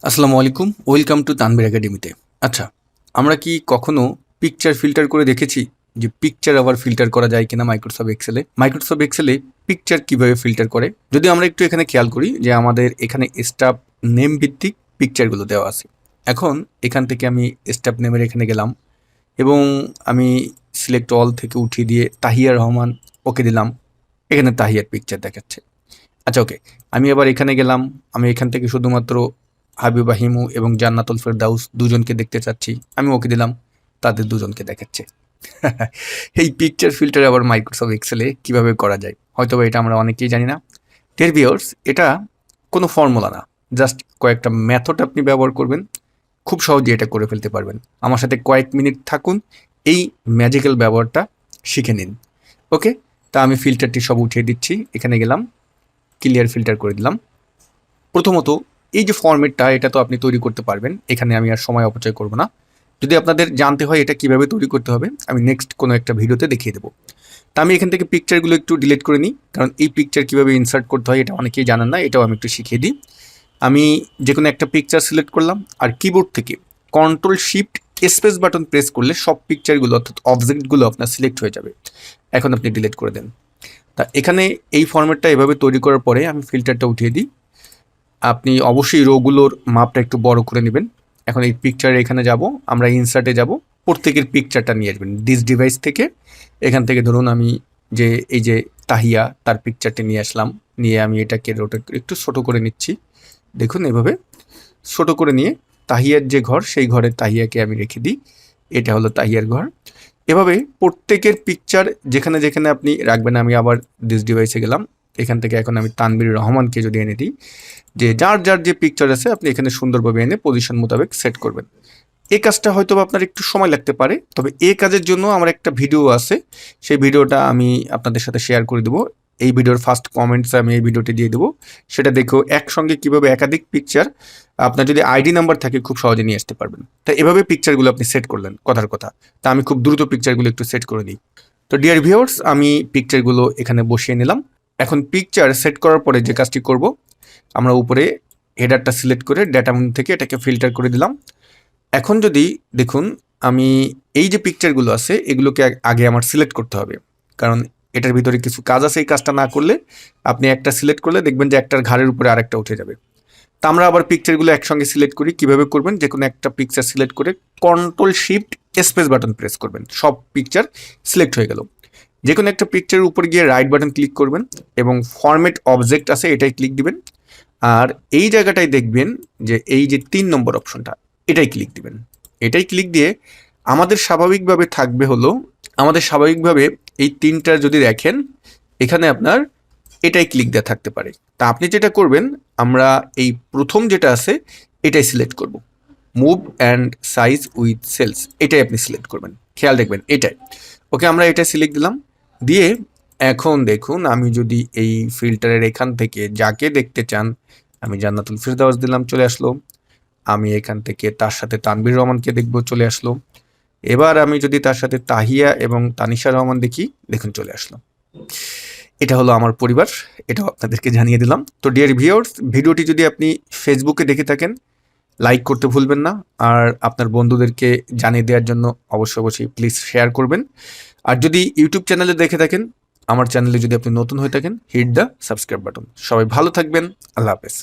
আসসালামু আলাইকুম, welcome to Tanvir একাডেমিতে। আচ্ছা, আমরা কি কখনো পিকচার ফিল্টার করে দেখেছি যে পিকচার আবার ফিল্টার করা যায় কিনা মাইক্রোসফট এক্সেলে? মাইক্রোসফট এক্সেলে পিকচার কিভাবে ফিল্টার করে? যদি আমরা একটু এখানে খেয়াল করি যে আমাদের এখানে স্টাফ নেম ভিত্তিক পিকচারগুলো দেওয়া আছে। এখন এখান থেকে আমি স্টাফ নেমের এখানে গেলাম এবং আমি সিলেক্ট অল থেকে উঠিয়ে দিয়ে তাহিয়া রহমান ওকে দিলাম। এখানে তাহিয়ার পিকচার দেখাচ্ছে। আচ্ছা, ওকে। আমি আবার এখানে গেলাম। আমি এখান থেকে শুধুমাত্র হাবিবা হিমু এবং জান্নাতুল ফেরদাউস দুজনকে দেখতে চাচ্ছি। আমি ওকে দিলাম, তাদের দুজনকে দেখাচ্ছে। এই পিকচার ফিল্টার আবার মাইক্রোসফট এক্সেলে কিভাবে করা যায়? হয়তোবা এটা আমরা অনেকেই জানি না। ডিয়ার ভিউয়ার্স, এটা কোনো ফর্মুলা না। জাস্ট কয়েকটা মেথড আপনি ব্যবহার করবেন। খুব সহজেই এটা করে ফেলতে পারবেন। আমার সাথে কয়েক মিনিট থাকুন, এই ম্যাজিক্যাল ব্যবহারটা শিখে নিন। ওকে? তা আমি ফিল্টারটি সব উঠিয়ে দিচ্ছি। এখানে গেলাম, ক্লিয়ার ফিল্টার করে দিলাম। প্রথমত এই যে ফরম্যাটটা, এটা তো আপনি তৈরি করতে পারবেন। এখানে আমি আর সময় অপচয় করব না। যদি আপনাদের জানতে হয় এটা কিভাবে তৈরি করতে হবে, আমি নেক্সট কোনো একটা ভিডিওতে দেখিয়ে দেবো। তা আমি এখান থেকে পিকচারগুলো একটু ডিলিট করে নিই, কারণ এই পিকচার কীভাবে ইনসার্ট করতে হয় এটা অনেকেই জানেন না, এটাও আমি একটু শিখিয়ে দিই। আমি যে কোনো একটা পিকচার সিলেক্ট করলাম, আর কিবোর্ড থেকে control shift space button press করলে সব পিকচারগুলো অর্থাৎ অবজেক্টগুলো আপনার সিলেক্ট হয়ে যাবে। এখন আপনি ডিলিট করে দেন। তা এখানে এই ফরম্যাটটা এভাবে তৈরি করার পরে আমি ফিল্টারটা উঠিয়ে দিই। আপনি অবশ্যই রোগুলোর মাপটা একটু বড় করে নেবেন। এখন এই পিকচার এখানে যাব, আমরা ইনসার্টে যাব, প্রত্যেকের পিকচারটা নিয়ে আসবেন দিস ডিভাইস থেকে। এখান থেকে ধরুন আমি যে এই যে তাহিয়া, তার পিকচারটি নিয়ে আসলাম, নিয়ে আমি এটাকে রোটেট একটু ছোটো করে নিচ্ছি। দেখুন এভাবে ছোটো করে নিয়ে তাহিয়ার যে ঘর, সেই ঘরে তাহিয়াকে আমি রেখে দিই। এটা হলো তাহিয়ার ঘর। এভাবে প্রত্যেকের পিকচার যেখানে যেখানে আপনি রাখবেন, আমি আবার দিস ডিভাইসে গেলাম। এখান থেকে এখন আমি তানভীর রহমানকে যদি এনে দিই, যে যার যার যে পিকচার আছে আপনি এখানে সুন্দরভাবে এনে পজিশন মোতাবেক সেট করবেন। এই কাজটা হয়তো আপনার একটু সময় লাগতে পারে, তবে এই কাজের জন্য আমার একটা ভিডিও আছে, সেই ভিডিওটা আমি আপনাদের সাথে শেয়ার করে দেবো। এই ভিডিওর ফার্স্ট কমেন্টসে আমি এই ভিডিওটি দিয়ে দেবো। সেটা দেখেও একসঙ্গে কীভাবে একাধিক পিকচার আপনার যদি আইডি নাম্বার থাকে খুব সহজে নিয়ে আসতে পারবেন। তা এভাবে পিকচারগুলো আপনি সেট করলেন, কথার কথা। তা আমি খুব দ্রুত পিকচারগুলো একটু সেট করে নিই। তো ডিয়ার ভিউয়ার্স, আমি পিকচারগুলো এখানে বসিয়ে নিলাম। এখন পিকচার সেট করার পরে যে কাজটি করব, আমরা উপরে হেডারটা সিলেক্ট করে ডেটা মেনু থেকে এটাকে ফিল্টার করে দিলাম। এখন যদি দেখুন, আমি এই যে পিকচারগুলো আছে এগুলোকে আগে আমার সিলেক্ট করতে হবে, কারণ এটার ভিতরে কিছু কাজ আছে। এই কাজটা না করলে আপনি একটা সিলেক্ট করলে দেখবেন যে একটার ঘাড়ের উপরে আরেকটা উঠে যাবে। তা আমরা আবার পিকচারগুলো একসঙ্গে সিলেক্ট করি। কিভাবে করবেন? যে কোনো একটা পিকচার সিলেক্ট করে control shift space button press করবেন, সব পিকচার সিলেক্ট হয়ে গেল। যে কোনো একটা পিকচারের উপর গিয়ে রাইট বাটন ক্লিক করবেন এবং ফরম্যাট অবজেক্ট আছে এটাই ক্লিক দিবেন। আর এই জায়গাটায় দেখবেন যে এই যে 3 নম্বর অপশনটা, এটাই ক্লিক দিবেন। এটাই ক্লিক দিয়ে আমাদের স্বাভাবিকভাবে থাকবে হলো, আমাদের স্বাভাবিকভাবে এই 3টা যদি দেখেন এখানে আপনার এটাই ক্লিক দেওয়া থাকতে পারে। তা আপনি যেটা করবেন, আমরা এই প্রথম যেটা আছে এটাই সিলেক্ট করব, move and size with cells, এটাই আপনি সিলেক্ট করবেন। খেয়াল রাখবেন এটাই। ওকে, আমরা এটা সিলেক্ট দিলাম। দিয়ে এখন দেখুন, আমি যদি এই ফিল্টারের এখান থেকে যাকে দেখতে চান, আমি জান্নাতুল ফেরদাউস দিলাম, চলে আসলো। আমি এখান থেকে তার সাথে তানভীর রহমানকে দেখব, চলে আসলো। এবার আমি যদি তার সাথে তাহিয়া এবং তানিশা রহমান দেখি, দেখুন চলে আসলো। এটা হলো আমার পরিবার, এটাও আপনাদেরকে জানিয়ে দিলাম। তো ডিয়ার ভিউয়ার্স, ভিডিওটি যদি আপনি ফেসবুকে দেখে থাকেন, লাইক করতে ভুলবেন না। আর আপনার বন্ধুদেরকে জানিয়ে দেওয়ার জন্য অবশ্যই প্লিজ শেয়ার করবেন। আর যদি ইউটিউব চ্যানেলে দেখে থাকেন, আমার চ্যানেলে যদি আপনি নতুন হয়ে থাকেন, হিট দ্য সাবস্ক্রাইব বাটন। সবাই ভালো থাকবেন। আল্লাহ হাফেজ।